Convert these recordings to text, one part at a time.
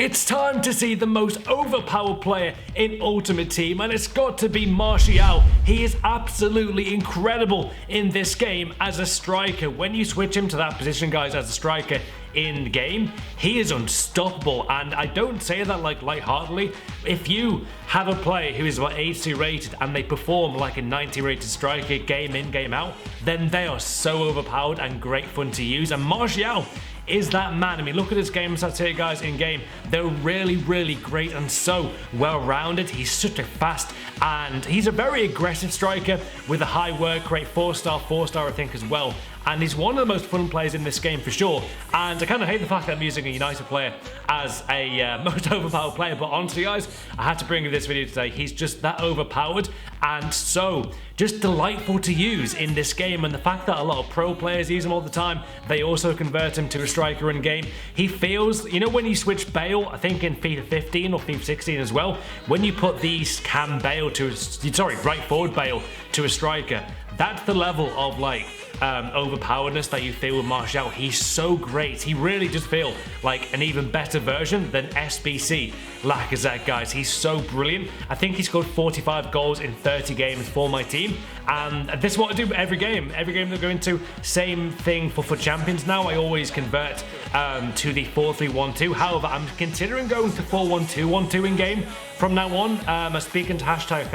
It's time to see the most overpowered player in Ultimate Team, and it's got to be MattHD. He is absolutely incredible in this game as a striker. When you switch him to that position, guys, as a striker in game, he is unstoppable, and I don't say that like lightheartedly. If you have a player who is about 82 rated and they perform like a 90 rated striker game in, game out, then they are so overpowered and great fun to use, and MattHD is that man. I mean, look at his game stats here, guys, in game. They're really great and so well-rounded. He's such a fast, and he's a very aggressive striker with a high work rate, 4-star, I think, as well. And he's one of the most fun players in this game for sure. And I kind of hate the fact that I'm using a United player as a most overpowered player, but honestly, guys, I had to bring you this video today. He's just that overpowered and so just delightful to use in this game. And the fact that a lot of pro players use him all the time, they also convert him to a striker in game. He feels, you know, when you switch Bale, I think in FIFA 15 or FIFA 16 as well, when you put these Bale to right forward Bale to a striker, that's the level of like overpoweredness that you feel with MattHD. He's so great. He really does feel like an even better version than SBC Lacazette, guys. He's so brilliant. I think he scored 45 goals in 30 games for my team, and this is what I do every game. Every game that I go into, same thing for FUT Champions now. I always convert to the 4-3-1-2. However, I'm considering going to 4-1-2-1-2 in game from now on. I was speaking to hashtag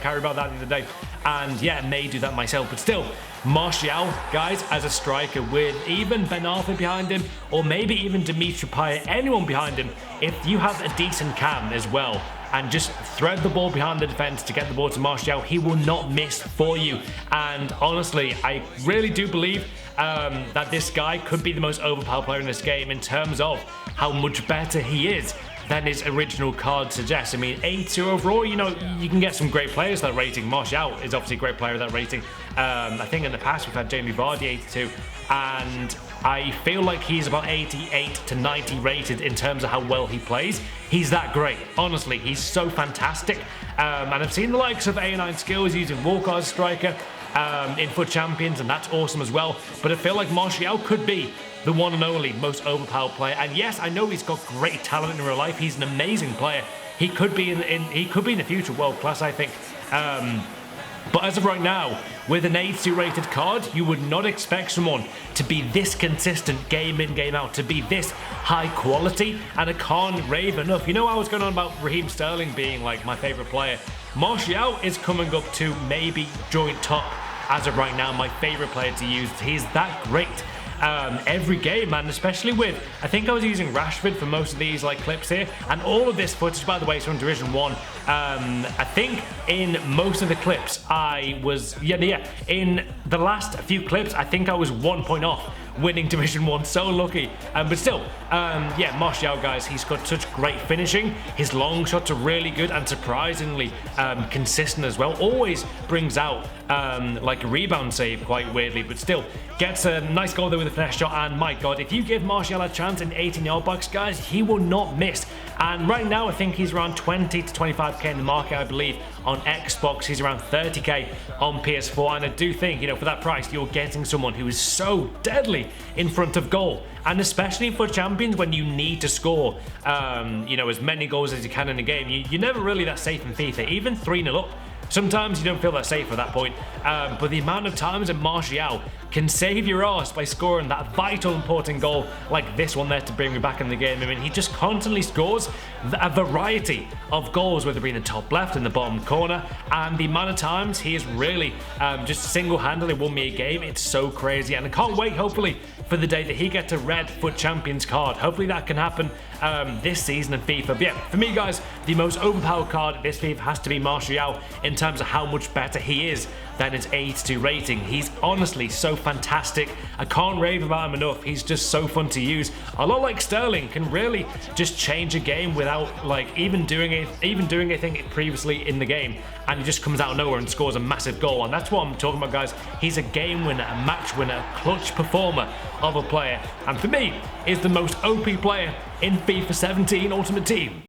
Harry about that the other day, and yeah, may do that myself, but still, MattHD, guys, as a striker with even Ben Arthur behind him, or maybe even Dimitri Payet, anyone behind him, if you have a decent cam as well, and just thread the ball behind the defense to get the ball to MattHD, he will not miss for you. And honestly, I really do believe that this guy could be the most overpowered player in this game in terms of how much better he is than his original card suggests. I mean, 82 overall, you know, you can get some great players that rating. MattHD is obviously a great player at that rating. I think in the past we've had Jamie Vardy 82, and I feel like he's about 88 to 90 rated in terms of how well he plays. He's that great. Honestly, he's so fantastic. And I've seen the likes of A9 Skills using Walker as striker in FUT Champions, and that's awesome as well. But I feel like MattHD could be the one and only most overpowered player. And yes, I know he's got great talent in real life. He's an amazing player. He could be in the future world class, I think. But as of right now, with an 82 rated card, you would not expect someone to be this consistent game in, game out, to be this high quality, and I can't rave enough. You know, I was going on about Raheem Sterling being like my favorite player. MattHD is coming up to maybe joint top as of right now, my favorite player to use. He's that great. Every game, and especially with, I think I was using Rashford for most of these like clips here, and all of this footage, by the way, is from Division 1. I think in most of the clips I was, in the last few clips, I think I was 1 point off winning Division 1, so lucky. But still, MattHD, guys, he's got such great finishing. His long shots are really good and surprisingly consistent as well. Always brings out like a rebound save quite weirdly, but still gets a nice goal there with a finesse shot. And my god, if you give MattHD a chance in 18-yard box, guys, he will not miss. And right now I think he's around 20 to 25k in the market, I believe. On Xbox he's around 30k on PS4, and I do think, you know, for that price you're getting someone who is so deadly in front of goal. And especially for Champions, when you need to score you know, as many goals as you can in a game, you're never really that safe in FIFA. Even 3-0 up, sometimes you don't feel that safe at that point, but the amount of times that MattHD can save your arse by scoring that vital important goal like this one there to bring me back in the game. I mean, he just constantly scores a variety of goals, whether it be in the top left and the bottom corner, and the amount of times he has really just single-handedly won me a game, it's so crazy. And I can't wait, hopefully, for the day that he gets a red FUT Champions card. Hopefully that can happen this season in FIFA. But yeah, for me, guys, the most overpowered card this FIFA has to be MattHD in terms of how much better he is than his 82 rating. He's honestly so fantastic. I can't rave about him enough. He's just so fun to use. A lot like Sterling, can really just change a game without like even doing anything previously in the game, and he just comes out of nowhere and scores a massive goal. And that's what I'm talking about, guys. He's a game winner, a match winner, clutch performer of a player, and for me is the most OP player in FIFA 17 Ultimate Team.